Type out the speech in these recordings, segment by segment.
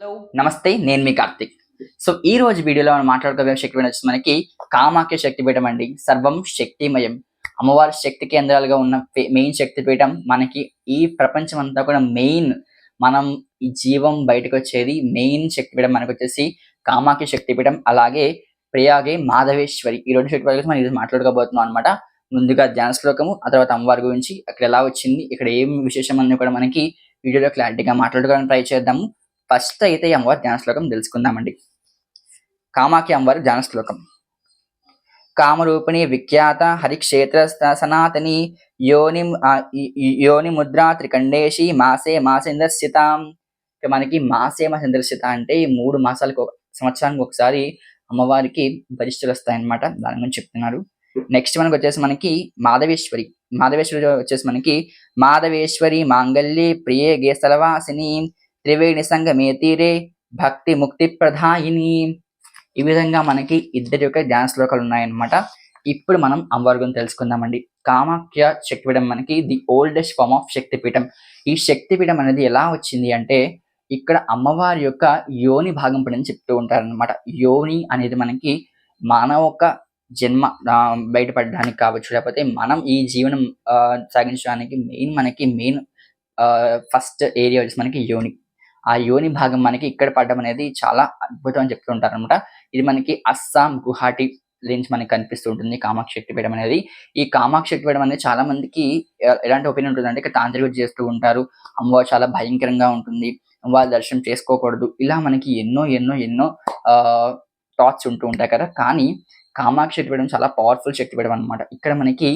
Hello నమస్తే, నేను మీ Karthik. So ఈ రోజు వీడియోలో మనం మాట్లాడుకోబోయే శక్తిపీఠం వచ్చేసి మనకి కామాఖ్య శక్తిపీఠం అండి. సర్వం శక్తిమయం. అమ్మవారి శక్తి కేంద్రాలుగా ఉన్న మెయిన్ శక్తిపీఠం మనకి ఈ ప్రపంచం అంతా కూడా మెయిన్. మనం ఈ జీవం బయటకు వచ్చేది మెయిన్ శక్తిపీఠం మనకు వచ్చేసి కామాఖ్య శక్తిపీఠం. అలాగే ప్రయాగే మాధవేశ్వరి. ఈ రెండు శక్తిపీఠాల గురించి మనం ఈరోజు మాట్లాడుకోబోతున్నాం అనమాట. ముందుగా ధ్యాన శ్లోకము, ఆ తర్వాత అమ్మవారి గురించి అక్కడ ఎలా వచ్చింది, ఇక్కడ ఏం విశేషం అన్నీ కూడా మనకి వీడియోలో క్లారిటీగా మాట్లాడుకోవడానికి ట్రై చేద్దాము. ఫస్ట్ అయితే ఈ అమ్మవారి ధ్యాన శ్లోకం తెలుసుకుందామండి. కామాఖ్య అమ్మవారి ధ్యాన శ్లోకం. కామరూపిణి విఖ్యాత హరిక్షేత్ర సనాతని యోని ముద్రా త్రికండేశి మాసే మాసేంద్రస్థితాం. మనకి మాసే మాసేంద్రస్థిత అంటే 3 మాసాలకు సంవత్సరానికి ఒకసారి అమ్మవారికి బలిష్ఠులు వస్తాయన్నమాట. దాని గురించి చెప్తున్నారు. నెక్స్ట్ మనకి వచ్చేసి మనకి మాధవేశ్వరి. మాధవేశ్వరి వచ్చేసి మనకి మాధవేశ్వరి మాంగళ్యే ప్రియే గేసలవాసిని త్రివేణి సంగమే తీరే భక్తి ముక్తి ప్రధాయిని. ఈ విధంగా మనకి ఇద్దరి యొక్క ధ్యాన శ్లోకాలు ఉన్నాయన్నమాట. ఇప్పుడు మనం అమ్మవారి గురించి తెలుసుకుందామండి. కామాఖ్య శక్తిపీఠం మనకి ది ఓల్డెస్ట్ ఫార్మ్ ఆఫ్ శక్తిపీఠం. ఈ శక్తిపీఠం అనేది ఎలా వచ్చింది అంటే, ఇక్కడ అమ్మవారి యొక్క యోని భాగం పడింది చెప్తూ ఉంటారనమాట. యోని అనేది మనకి మానవ యొక్క జన్మ బయటపడడానికి కావచ్చు, లేకపోతే మనం ఈ జీవనం సాగించడానికి మెయిన్ ఫస్ట్ ఏరియా వచ్చి మనకి యోని. ఆ యోని భాగం మనకి ఇక్కడ పడడం అనేది చాలా అద్భుతం అని చెప్తూ ఉంటారు అనమాట. ఇది మనకి అస్సాం గుహాటీ నుంచి మనకి కనిపిస్తూ ఉంటుంది కామాఖ్య శక్తిపీఠం అనేది. ఈ కామాఖ్య శక్తిపీఠం అనేది చాలా మందికి ఎలాంటి ఒపీనియన్ ఉంటుందంటే, ఇక్కడ తాంత్రికులు చేస్తూ ఉంటారు, అమ్మవారు చాలా భయంకరంగా ఉంటుంది, అమ్మవారి దర్శనం చేసుకోకూడదు, ఇలా మనకి ఎన్నో థాట్స్ ఉంటూ ఉంటాయి కదా. కానీ కామాఖ్య శక్తిపీఠం చాలా పవర్ఫుల్ శక్తిపీఠం అనమాట. ఇక్కడ మనకి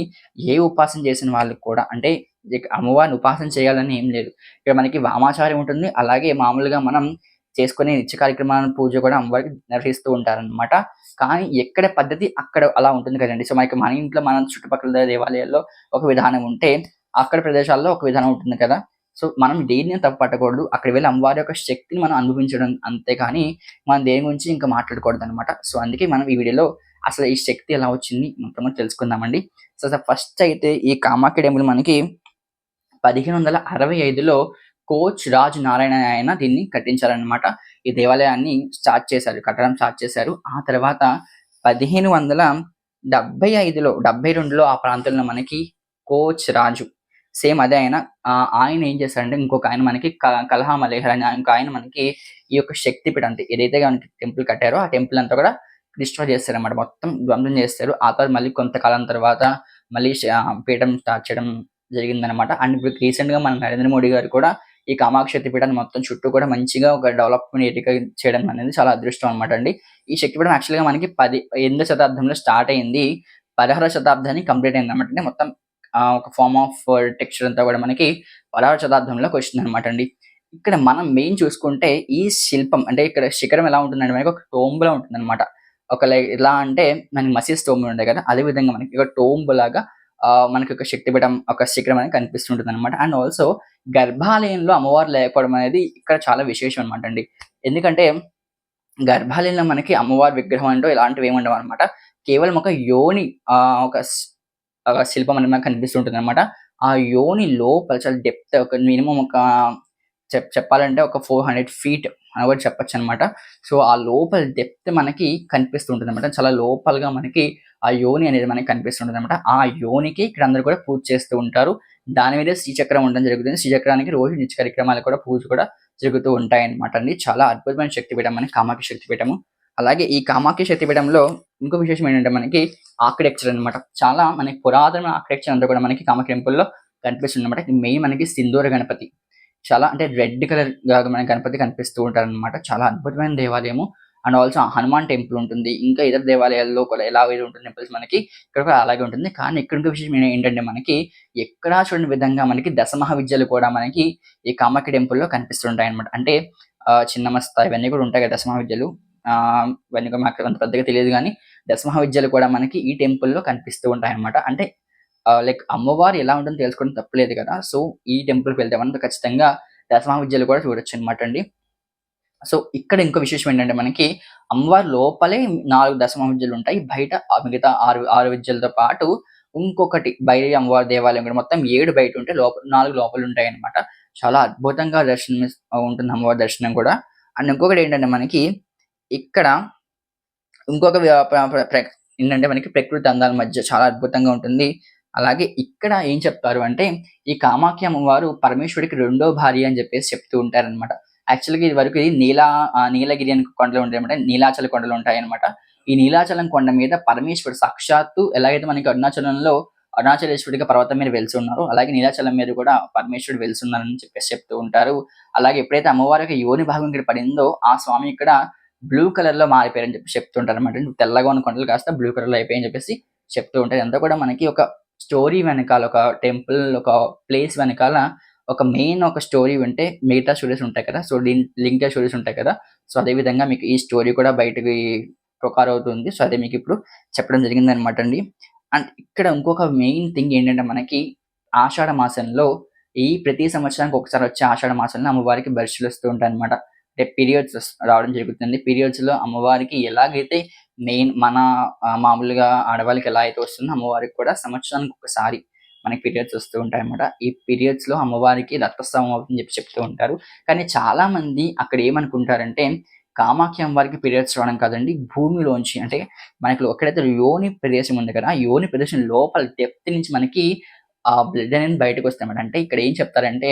ఏ ఉపాసన చేసిన వాళ్ళకి కూడా, అంటే అమ్మవారిని ఉపాసన చేయాలని ఏం లేదు. ఇక్కడ మనకి వామాచారం ఉంటుంది, అలాగే మామూలుగా మనం చేసుకునే నిత్య కార్యక్రమాలను పూజ కూడా అమ్మవారికి నిర్వహిస్తూ ఉంటారనమాట. కానీ ఎక్కడ పద్ధతి అక్కడ అలా ఉంటుంది కదండి. సో మనకి మన ఇంట్లో మన చుట్టుపక్కల దేవాలయాల్లో ఒక విధానం ఉంటే, అక్కడ ప్రదేశాల్లో ఒక విధానం ఉంటుంది కదా. సో మనం దేన్ని తప్పు పట్టకూడదు, అక్కడ వెళ్ళి అమ్మవారి యొక్క శక్తిని మనం అనుభవించడం అంతే, కానీ మనం దేని గురించి ఇంకా మాట్లాడకూడదు అనమాట. సో అందుకే మనం ఈ వీడియోలో అసలు ఈ శక్తి ఎలా వచ్చింది మొత్తం తెలుసుకుందామండి. సో ఫస్ట్ అయితే ఈ కామాఖ్య టెంపుల్ మనకి 1565లో కోచ్ రాజ్ నారాయణ ఆయన దీన్ని కట్టించారనమాట. ఈ దేవాలయాన్ని కట్టడం స్టార్ట్ చేశారు. ఆ తర్వాత 1575లో 72లో ఆ ప్రాంతంలో మనకి కోచ్ రాజు, సేమ్ అదే ఆయన ఏం చేశారంటే, ఇంకొక ఆయన మనకి కలహా మలేహర్ అని ఇంకొక ఆయన మనకి ఈ యొక్క శక్తిపీఠం అంటే ఏదైతే మనకి టెంపుల్ కట్టారో ఆ టెంపుల్ అంతా కూడా డిస్ట్రాయ్ చేస్తారన్నమాట, మొత్తం ధ్వంసం చేస్తారు. ఆ తర్వాత మళ్ళీ కొంతకాలం తర్వాత మళ్ళీ పీఠం స్టార్ట్ చేయడం జరిగిందనమాట. అండ్ ఇప్పుడు రీసెంట్ గా మన నరేంద్ర మోడీ గారు కూడా ఈ కామాఖ్య శక్తిపీఠాన్ని మొత్తం చుట్టూ కూడా మంచిగా ఒక డెవలప్మెంట్ ఏరియాగా చేయడం అనేది చాలా అదృష్టం అనమాట అండి. ఈ శక్తిపీఠం యాక్చువల్గా మనకి 8వ శతాబ్దంలో స్టార్ట్ అయింది, 16వ శతాబ్దానికి కంప్లీట్ అయింది అనమాట. అంటే మొత్తం ఒక ఫార్మ్ ఆఫ్ టెక్స్చర్ అంతా కూడా మనకి 16వ శతాబ్దంలోకి వచ్చింది అనమాట అండి. ఇక్కడ మనం మెయిన్ చూసుకుంటే ఈ శిల్పం అంటే ఇక్కడ శిఖరం ఎలా ఉంటుందంటే, మనకి ఒక టోంబులా ఉంటుంది అనమాట. ఒక ఎలా అంటే మనకి మసీద్ టోంబ్ ఉంటాయి కదా, అదే విధంగా మనకి ఒక టోంబ్ లాగా మనకి ఒక శక్తిపీఠం ఒక శిఖరం అనేది కనిపిస్తుంటుంది అనమాట. అండ్ ఆల్సో గర్భాలయంలో అమ్మవారు లేకపోవడం అనేది ఇక్కడ చాలా విశేషం అనమాట అండి. ఎందుకంటే గర్భాలయంలో మనకి అమ్మవారి విగ్రహం అంటూ ఇలాంటివి ఏమి ఉండవు అనమాట. కేవలం ఒక యోని ఒక శిల్పం అనేది మనకు కనిపిస్తుంటుంది అనమాట. ఆ యోని లోపల చాలా డెప్త్ ఒక మినిమం ఒక చెప్పాలంటే ఒక 400 feet అని కూడా చెప్పొచ్చు అనమాట. సో ఆ లోపల డెప్త్ మనకి కనిపిస్తుంటుంది అనమాట. చాలా లోపలగా మనకి ఆ యోని అనేది మనకి కనిపిస్తుంటుంది అనమాట. ఆ యోనికి ఇక్కడ అందరూ కూడా పూజ చేస్తూ ఉంటారు. దాని మీద శ్రీచక్రం ఉండడం జరుగుతుంది. శ్రీచక్రానికి రోజు నిత్య కార్యక్రమాలు కూడా పూజ కూడా జరుగుతూ ఉంటాయి అనమాట అండి. చాలా అద్భుతమైన శక్తిపీఠం మనకి కామాఖ్య శక్తిపీఠము. అలాగే ఈ కామాఖ్య శక్తిపీఠంలో ఇంకో విశేషం ఏంటంటే, మనకి ఆర్కిటెక్చర్ అనమాట. చాలా మనకి పురాతన ఆర్కిటెక్చర్ అంతా కూడా మనకి కామాఖ్య టెంపుల్లో కనిపిస్తుంది అనమాట. మెయిన్ మనకి సింధూర గణపతి, చాలా అంటే రెడ్ కలర్ మన గణపతి కనిపిస్తూ ఉంటారనమాట. చాలా అద్భుతమైన దేవాలయము. అండ్ ఆల్సో హనుమాన్ టెంపుల్ ఉంటుంది. ఇంకా ఇతర దేవాలయాల్లో కూడా ఎలా ఉంటుంది టెంపుల్స్ మనకి ఇక్కడ కూడా అలాగే ఉంటుంది. కానీ ఇక్కడ ఇంకో విషయం ఏంటంటే, మనకి ఎక్కడా చూడని విధంగా మనకి దశమహావిద్యలు కూడా మనకి ఈ కామాఖ్య టెంపుల్లో కనిపిస్తుంటాయి అనమాట. అంటే చిన్నమస్త ఇవన్నీ కూడా ఉంటాయి కదా దశమహావిద్యలు. ఇవన్నీ కూడా మాకు అంత పెద్దగా తెలియదు, కానీ దశమహావిద్యలు కూడా మనకి ఈ టెంపుల్లో కనిపిస్తూ ఉంటాయి అనమాట. అంటే లైక్ అమ్మవారు ఎలా ఉంటుందో తెలుసుకోవడం తప్పలేదు కదా. సో ఈ టెంపుల్కి వెళ్తే మనం ఖచ్చితంగా దశమహావిద్యలు కూడా చూడొచ్చు అనమాట అండి. సో ఇక్కడ ఇంకో విశేషం ఏంటంటే, మనకి అమ్మవారి లోపలే 4 దశమహావిద్యలు ఉంటాయి. బయట మిగతా 6 విద్యలతో పాటు ఇంకొకటి బయట అమ్మవారి దేవాలయం కూడా మొత్తం 7 బయట ఉంటే 4 లోపల ఉంటాయి అనమాట. చాలా అద్భుతంగా దర్శనం ఉంటుంది అమ్మవారి దర్శనం కూడా. అండ్ ఇంకొకటి ఏంటంటే మనకి ఇక్కడ ఇంకొక వ్య ప్ర ప్ర ప్ర ఏంటంటే మనకి ప్రకృతి అందాల మధ్య చాలా అద్భుతంగా ఉంటుంది. అలాగే ఇక్కడ ఏం చెప్తారు అంటే, ఈ కామాఖ్య అమ్మవారు పరమేశ్వరుడికి రెండో భార్య అని చెప్పేసి చెప్తూ ఉంటారనమాట. యాక్చువల్‌గా ఇదివరకు ఇది నీలగిరి అని కొండలు ఉంటాయన్నమాట. నీలాచల కొండలు ఉంటాయన్నమాట. ఈ నీలాచలం కొండ మీద పరమేశ్వరుడు సాక్షాత్తు ఎలాగైతే మనకి అరుణాచలంలో అరుణాచలేశ్వరుడిగా పర్వతం మీద వెలిసున్నారో, అలాగే నీలాచలం మీద కూడా పరమేశ్వరుడు వెలిసున్నారని చెప్పేసి చెప్తూ ఉంటారు. అలాగే ఎప్పుడైతే అమ్మవారి యొక్క యోని భాగం ఇక్కడ పడిందో, ఆ స్వామి ఇక్కడ బ్లూ కలర్‌లో మారిపోయారని చెప్పి చెప్తుంటారనమాట. తెల్లగా ఉన్న కొండలు కాస్త బ్లూ కలర్‌లో అయిపోయాయని చెప్పేసి చెప్తూ ఉంటారు. ఇదంతా కూడా మనకి ఒక స్టోరీ వెనకాల, ఒక టెంపుల్, ఒక ప్లేస్ వెనకాల ఒక మెయిన్ ఒక స్టోరీ ఉంటే మిగతా స్టోరీస్ ఉంటాయి కదా! సో, లింక్డ్ స్టోరీస్ ఉంటాయి కదా! సో, అదే విధంగా మీకు ఈ స్టోరీ కూడా బయటకి ప్రొకారవుతుంది. సో, అదే మీకిప్పుడు చెప్పడం జరిగిందనమాట అండి. అండ్ ఇక్కడ ఇంకొక మెయిన్ థింగ్ ఏంటంటే మనకి ఆషాఢ మాసంలో ప్రతి సంవత్సరానికి ఒకసారి వచ్చే ఆషాఢ మాసంలో అమ్మవారికి బర్షులొస్తూ ఉంటాయన్నమాట. అంటే పీరియడ్స్ రావడం జరుగుతుంది. పీరియడ్స్‌లో అమ్మవారికి ఎలాగైతే మెయిన్ మన మామూలుగా ఆడవాళ్ళకి ఎలా అయితే వస్తుందో అమ్మవారికి కూడా సంవత్సరానికి ఒకసారి మనకి పీరియడ్స్ వస్తూ ఉంటాయన్నమాట. ఈ పీరియడ్స్‌లో అమ్మవారికి రక్తస్రావం అవుతుందని చెప్పి చెప్తూ ఉంటారు. కానీ చాలామంది అక్కడ ఏమనుకుంటారంటే కామాఖ్య అమ్మవారికి పీరియడ్స్ రావడం కాదండి. భూమిలోంచి అంటే మనకి ఎక్కడైతే యోని ప్రదేశం ఉంది కదా! ఆ యోని ప్రదేశం లోపల డెప్త్ నుంచి మనకి ఆ బ్లడ్ అనేది బయటకొస్తదన్నమాట. అంటే ఇక్కడ ఏం చెప్తారంటే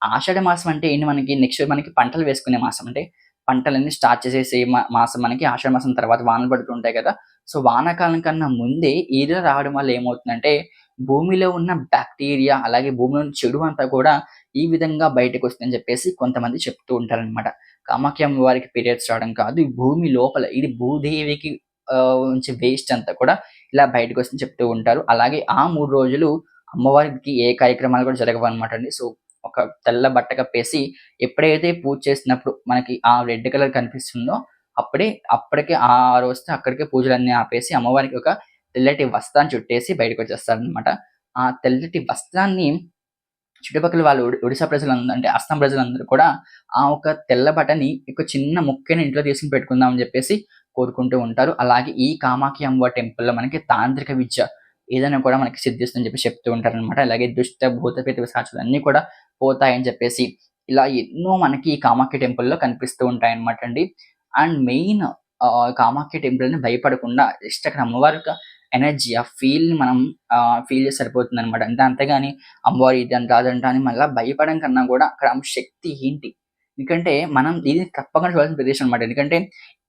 ఆషాఢ మాసం అంటే ఏంటి మనకి నెక్స్ట్ మనకి పంటలు వేసుకునే మాసం. అంటే పంటలన్నీ స్టార్ట్ చేసేసే మాసం మనకి ఆషాఢ మాసం తర్వాత వానలు పడుతూ ఉంటాయి కదా! సో, వానాకాలం కన్నా ముందే ఈల రావడం వల్ల ఏమవుతుందంటే భూమిలో ఉన్న బాక్టీరియా అలాగే భూమిలోని చెడు అంతా కూడా ఈ విధంగా బయటకొస్తుందని చెప్పేసి కొంతమంది చెప్తూ ఉంటారనమాట. కామాఖ్య అమ్మవారికి పీరియడ్స్ రావడం కాదు. ఈ భూమి లోపల ఇది భూదేవికి ఉంచే వేస్ట్ అంతా కూడా ఇలా బయటకొస్తుందని చెప్తూ ఉంటారు. అలాగే ఆ 3 రోజులు అమ్మవారికి ఏ కార్యక్రమాలు కూడా జరగవనమాట అండి. సో, ఒక తెల్ల బట్ట కప్పేసి ఎప్పుడైతే పూజ చేసినప్పుడు మనకి ఆ రెడ్ కలర్ కనిపిస్తుందో అప్పటికే ఆ రోజుతో అక్కడికే పూజలన్నీ ఆపేసి అమ్మవారికి ఒక తెల్లటి వస్త్రాన్ని చుట్టేసి బయటకొచ్చేస్తారనమాట. ఆ తెల్లటి వస్త్రాన్ని చుట్టుపక్కల వాళ్ళు ఒడిశా ప్రజలందరూ అంటే అస్సాం ప్రజలందరూ కూడా ఆ ఒక తెల్ల బట్టని ఒక చిన్న ముక్కని ఇంట్లో తీసుకొని పెట్టుకుందాం అని చెప్పేసి కోరుకుంటూ ఉంటారు. అలాగే ఈ కామాఖ్య అమ్మవారి టెంపుల్‌లో మనకి తాంత్రిక విద్య ఏదైనా కూడా మనకి సిద్ధిస్తుందని చెప్పి చెప్తూ ఉంటారనమాట. అలాగే దుష్ట భూత ప్రేత పిశాచాలు అన్నీ కూడా పోతాయని చెప్పేసి ఇలా ఎన్నో మనకి ఈ కామాఖ్య టెంపుల్‌లో కనిపిస్తూ ఉంటాయన్నమాట అండి. అండ్ మెయిన్ కామాఖ్య టెంపుల్‌ని భయపడకుండా జస్ట్ అక్కడ అమ్మవారి యొక్క ఎనర్జీ ఆ ఫీల్‌ని మనం ఫీల్ చేస్తే సరిపోతుందనమాట. అంతేగాని అమ్మవారు ఇదంట, అదంట అని మళ్ళా భయపడడం కన్నా గూడా అక్కడ ఆమె శక్తి ఏంటి? ఎందుకంటే మనం ఇది తప్పకుండా చూడాల్సిన ప్రదేశం అనమాట. ఎందుకంటే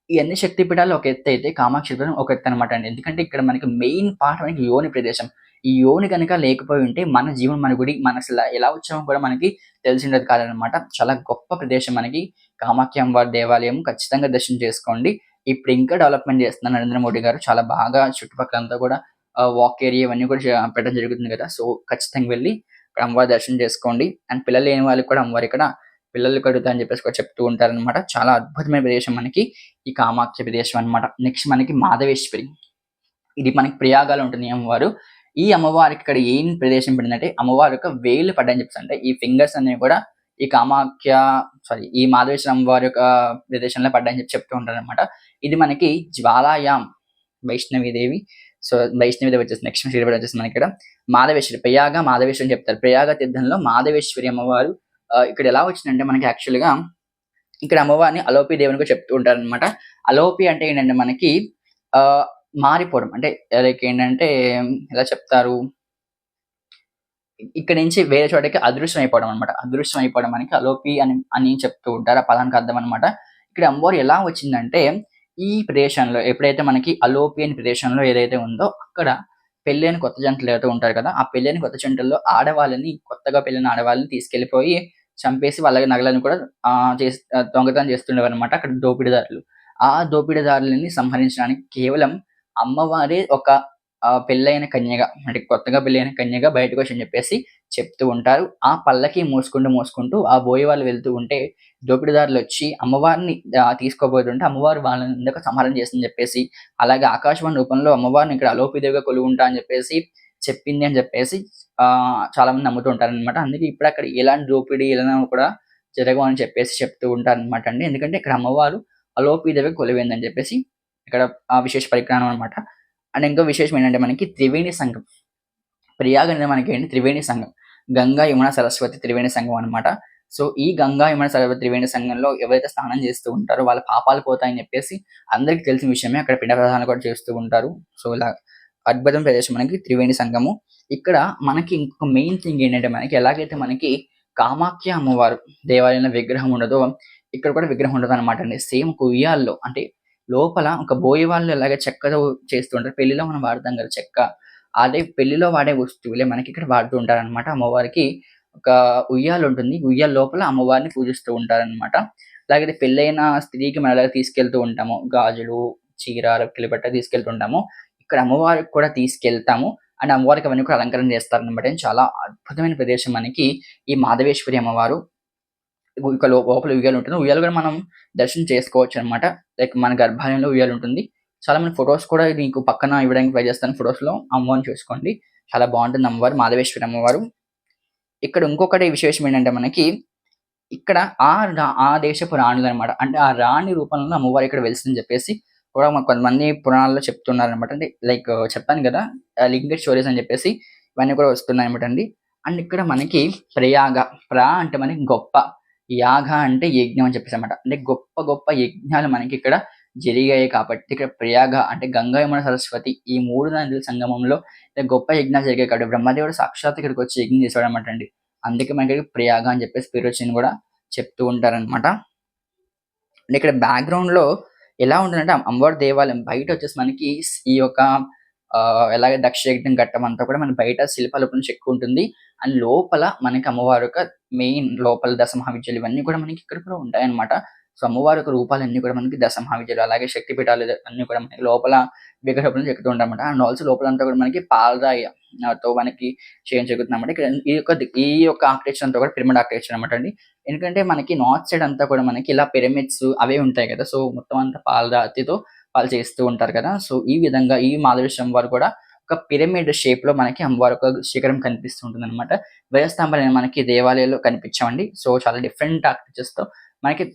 ఇయన్నీ శక్తి పీఠాలు ఒక ఎత్తయితే కామాక్షి పీఠం ఒక ఎత్తనమాట అండి. ఎందుకంటే ఇక్కడ మనకి మెయిన్ పార్ట్ మనకి యోని ప్రదేశం. ఈ యోని గనక లేకపోయి ఉంటే మన జీవనం మన గుడి మన అసల ఎలా వచ్చామో కూడా మనకి తెలిసుండేది కాదనమాట. చాలా గొప్ప ప్రదేశం మనకి కామాఖ్య అమ్మవారి దేవాలయం. ఖచ్చితంగా దర్శనం చేసుకోండి. ఇప్పుడు ఇంకా డెవలప్‌మెంట్ చేస్తున్నారు నరేంద్ర మోడీ గారు. చాలా బాగా చుట్టుపక్కలంతా కూడా వాక్ ఏరియా ఇవన్నీ కూడా పెట్టడం జరుగుతుంది కదా! సో, ఖచ్చితంగా వెళ్లి అమ్మవారి దర్శనం చేసుకోండి. అండ్ పిల్లలు లేని వాళ్ళకి కూడా అమ్మవారు ఇక్కడ పిల్లలు కలుగుతా అని చెప్పేసి కూడా చెప్తూ ఉంటారనమాట. చాలా అద్భుతమైన ప్రదేశం మనకి ఈ కామాఖ్య ప్రదేశం అనమాట. నెక్స్ట్ మనకి మాధవేశ్వరి. ఇది మనకి ప్రయాగలో ఉంటుంది ఈ అమ్మవారు. ఈ అమ్మవారికి ఇక్కడ ఏం ప్రదేశం పడిందంటే అమ్మవారి యొక్క వేళ్ళు పడ్డాయని చెప్పేసి అంటే ఈ ఫింగర్స్ అనేవి కూడా ఈ కామాఖ్య ఈ మాధవేశ్వరి అమ్మవారి యొక్క ప్రదేశంలో పడ్డాయని చెప్పి చెప్తూ ఉంటారనమాట. ఇది మనకి జ్వాలాయాం వైష్ణవి దేవి. సో, వైష్ణవి దేవి వచ్చేసి నెక్స్ట్ శ్రీవారు వచ్చేసి మనకిక్కడ మాధవేశ్వరి. ప్రయాగ మాధవేశ్వరి అని చెప్తారు. ప్రయాగ తీర్థంలో మాధవేశ్వరి అమ్మవారు ఇక్కడ ఎలా వచ్చిందంటే మనకి యాక్చువల్‌గా ఇక్కడ అమ్మవారిని అలోపి దేవుని కూడా చెప్తూ ఉంటారనమాట. అలోపి అంటే ఏంటంటే మనకి ఆహ్, మారిపోవడం. అంటే లైక్ ఏంటంటే ఎలా చెప్తారు? ఇక్కడి నుంచి వేరే చోటకి అదృశ్యం అయిపోవడం అనమాట. అదృశ్యం అయిపోవడం మనకి అలోపి అని చెప్తూ ఉంటారు. ఆ పదానికి అర్థం అనమాట. ఇక్కడ అమ్మవారు ఎలా వచ్చిందంటే ఈ ప్రదేశంలో ఎప్పుడైతే మనకి అలోపి అనే ప్రదేశంలో ఏదైతే ఉందో అక్కడ పెళ్ళైన కొత్త జంటలు ఎవరైతే ఉంటారు కదా! ఆ పెళ్ళైన కొత్త జంటల్లో కొత్తగా పెళ్ళైన ఆడవాళ్ళని తీసుకెళ్ళిపోయి చంపేసి వాళ్ళ నగలను కూడా దొంగతనం చేస్తుండేవారనమాట అక్కడ దోపిడీదారులు. ఆ దోపిడీదారులని సంహరించడానికి కేవలం అమ్మవారే ఒక పెళ్ళైన కన్యగా అంటే కొత్తగా పెళ్ళైన కన్యగా బయటకొచ్చని చెప్పేసి చెప్తూ ఉంటారు. ఆ పల్లకి మోసుకుంటూ ఆ బోయ వాళ్ళు వెళ్తూ ఉంటే దోపిడీదారులొచ్చి అమ్మవారిని తీసుకోబోతుంటే అమ్మవారు వాళ్ళని ఎందుకు సంహారం చేసిందని చెప్పేసి, అలాగే ఆకాశవాణి రూపంలో అమ్మవారిని ఇక్కడ అలోపిదేవిగా కొలువుంటా అని చెప్పేసి చెప్పింది అని చెప్పేసి చాలామంది నమ్ముతూ ఉంటారనమాట. అందుకే ఇప్పుడక్కడ ఎలాంటి దోపిడీ ఏదైనా కూడా జరగవు అని చెప్పేసి చెప్తూ ఉంటారనమాట అండి. ఎందుకంటే ఇక్కడ అమ్మవారు అలోపిదేవిగా కొలువైందని చెప్పేసి ఇక్కడ విశేష పరిజ్ఞానం అనమాట. అండ్ ఇంకో విశేషం ఏంటంటే మనకి త్రివేణి సంగం. ప్రయాగ అనేది మనకేంటి త్రివేణి సంగం. గంగా, యమున, సరస్వతి త్రివేణి సంగం అనమాట. సో ఈ గంగా యమున సరస్వతి త్రివేణి సంగంలో ఎవరైతే స్నానం చేస్తూ ఉంటారో వాళ్ళ పాపాలు పోతాయని చెప్పేసి అందరికి తెలిసిన విషయమే. అక్కడ పిండ ప్రదానాలు కూడా చేస్తూ ఉంటారు. సో ఇలా అద్భుతం ప్రదేశం మనకి త్రివేణి సంగము. ఇక్కడ మనకి ఇంకొక మెయిన్ థింగ్ ఏంటంటే మనకి ఎలాగైతే మనకి కామాఖ్య అమ్మవారు దేవాలయంలో విగ్రహం ఉండదో ఇక్కడ కూడా విగ్రహం ఉండదనమాట అండి. సేమ్ ఒక ఉయ్యాల్లో అంటే లోపల ఒక బోయవాళ్ళు ఎలాగ చెక్కతో చేస్తూ ఉంటారు. పెళ్లిలో మనం వాడతాం కదా చెక్క. అదే పెళ్లిలో వాడే వస్తువులే మనకి ఇక్కడ వాడుతూ ఉంటారనమాట. అమ్మవారికి ఒక ఉయ్యాలుంటుంది. ఉయ్యాల లోపల అమ్మవారిని పూజిస్తూ ఉంటారనమాట. అలాగే పెళ్ళైన స్త్రీకి మనం ఎలాగ తీసుకెళ్తూ ఉంటామో గాజులు, చీర, రవికెల బట్ట తీసుకెళ్తుంటామో ఇక్కడ అమ్మవారికి కూడా తీసుకెళ్తాము. అండ్ అమ్మవారికి అవన్నీ కూడా అలంకరణ చేస్తారనమాట. చాలా అద్భుతమైన ప్రదేశం మనకి ఈ మాధవేశ్వరి అమ్మవారు. ఇక లోపల ఉయ్యాల ఉంటుంది. ఉయ్యాల కూడా మనం దర్శనం చేసుకోవచ్చనమాట. లైక్ మన గర్భాలయంలో ఉయ్యాల ఉంటుంది. చాలా మంది ఫోటోస్ కూడా మీకు పక్కన ఇవ్వడానికి ట్రై చేస్తాను. ఫోటోస్‌లో అమ్మవారిని చూసుకోండి. చాలా బాగుంటుంది అమ్మవారు. మాధవేశ్వరి అమ్మవారు. ఇక్కడ ఇంకొకటి విశేషం ఏంటంటే మనకి ఇక్కడ ఆ దేశపు రాణులనమాట. అంటే ఆ రాణి రూపంలో అమ్మవారు ఇక్కడ వెలిసిందని చెప్పేసి కూడా కొంతమంది పురాణాల్లో చెప్తున్నారనమాట. అంటే లైక్ చెప్పాను కదా! లింగేట్ స్టోరీస్ అని చెప్పేసి ఇవన్నీ కూడా వస్తున్నాయన్నమాట అండి. అండ్ ఇక్కడ మనకి ప్రయాగ అంటే మనకి గొప్ప, యాగ అంటే యజ్ఞం అని చెప్పేసనమాట. అంటే గొప్ప గొప్ప యజ్ఞాలు మనకి ఇక్కడ జరిగాయి కాబట్టి ఇక్కడ ప్రయాగ అంటే గంగా, యమున, సరస్వతి ఈ 3 నదుల సంగమంలో గొప్ప యజ్ఞాలు జరిగాయి కాబట్టి బ్రహ్మదేవుడు సాక్షాత్తు ఇక్కడికొచ్చి యజ్ఞం చేశాడనమాట అండి. అందుకే మనకి ప్రయాగ అని చెప్పేసి పేరొచ్చింది కూడా చెప్తూ ఉంటారనమాట. అండ్ ఇక్కడ బ్యాక్‌గ్రౌండ్‌లో ఎలా ఉంటుందంటే అమ్మవారి దేవాలయం బయటొచ్చేసి మనకి ఈ యొక్క ఎలాగ దక్షయజ్ఞం ఘట్టం అంతా కూడా మనకి బయట శిల్పాల గురించి ఎక్కువుంటుంది. అండ్ లోపల మనకి అమ్మవారి యొక్క మెయిన్ లోపల దశమహావిద్యలు ఇవన్నీ కూడా మనకి ఇక్కడ కూడా ఉంటాయన్నమాట. సో అమ్మవారి యొక్క రూపాలన్నీ కూడా మనకి దశమహావిద్యలు అలాగే శక్తి పీఠాలు అన్నీ కూడా మనకి లోపల విగ్రహం చెక్కుతూ ఉంటారన్నమాట. అండ్ ఆల్సో లోపలంతా కూడా మనకి పాలరాయి తో మనకి చేయడం జరుగుతుందన్నమాట. ఇక్కడ ఈ యొక్క ఆర్కిటెక్చర్ అంతా కూడా పిరమిడ్ ఆర్కిటెక్చర్ అన్నమాట అండి. ఎందుకంటే మనకి నార్త్ సైడ్ అంతా కూడా మనకి ఇలా పిరమిడ్స్ అవే ఉంటాయి కదా! సో మొత్తం అంతా పాలరాతితో వాళ్ళు చేస్తూ ఉంటారు కదా! సో ఈ విధంగా ఈ మాధవేశ్వరి అమ్మవారు కూడా ఒక పిరమిడ్ షేప్‌లో మనకి అమ్మవారి యొక్క శిఖరం కనిపిస్తూ ఉంటుందన్నమాట. ధ్వజస్తంభాలు మనకి దేవాలయాల్లో కనిపించవండి. సో చాలా డిఫరెంట్ ఆర్కిటెక్చర్స్‌తో మనకి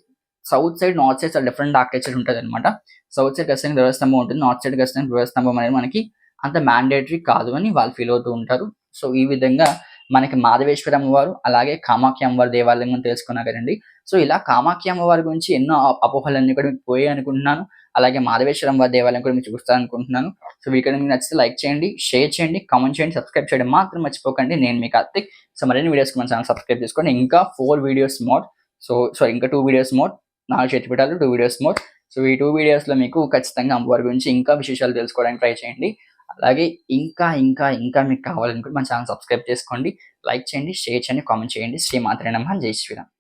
సౌత్ సైడ్, నార్త్ సైడ్ చాలా డిఫరెంట్ ఆర్కిటెక్చర్ ఉంటదన్నమాట. సౌత్ సైడ్ ఖచ్చితంగా ధ్వజస్తంభం ఉంటుంది. నార్త్ సైడ్ ఖచ్చితంగా ధ్వజస్తంభం అనేది మనకి అంత మ్యాండేటరీ కాదు అని వాళ్ళు ఫీల్ అవుతూ ఉంటారు. సో ఈ విధంగా మనకి మాధవేశ్వరి అమ్మవారు అలాగే కామాఖ్య అమ్మవారి దేవాలయం గురించి తెలుసుకున్నారు కదండీ. సో ఇలా కామాఖ్య అమ్మవారి గురించి ఎన్నో అపోహలన్నీ కూడా మీకు పోయాయి అనుకుంటున్నాను. అలాగే మాధవేశ్వరి అమ్మవారి దేవాలయం కూడా మీరు చూస్తారనుకుంటున్నాను. సో వీడియో మీకు నచ్చితే లైక్ చేయండి, షేర్ చేయండి, కామెంట్ చేయండి, సబ్స్క్రైబ్ చేయడం మాత్రం మర్చిపోకండి. నేను మీ కార్తిక్. సో మరిన్ని వీడియోస్‌కి మన ఛానెల్ సబ్స్క్రైబ్ చేసుకోండి. ఇంకా 4 వీడియోస్ మోర్. ఇంకా 2 videos more. 4 శక్తిపీఠాలు 2 videos more. So ఈ 2 వీడియోస్‌లో మీకు ఖచ్చితంగా అమ్మవారి గురించి ఇంకా విశేషాలు తెలుసుకోవడానికి ట్రై చేయండి. అలాగే ఇంకా మీకు కావాలనుకుంటే మన ఛానెల్ సబ్స్క్రైబ్ చేసుకోండి. లైక్ చేయండి, షేర్ చేయండి, కామెంట్ చేయండి. శ్రీమాత్రే నమః. జై శ్రీరామ్.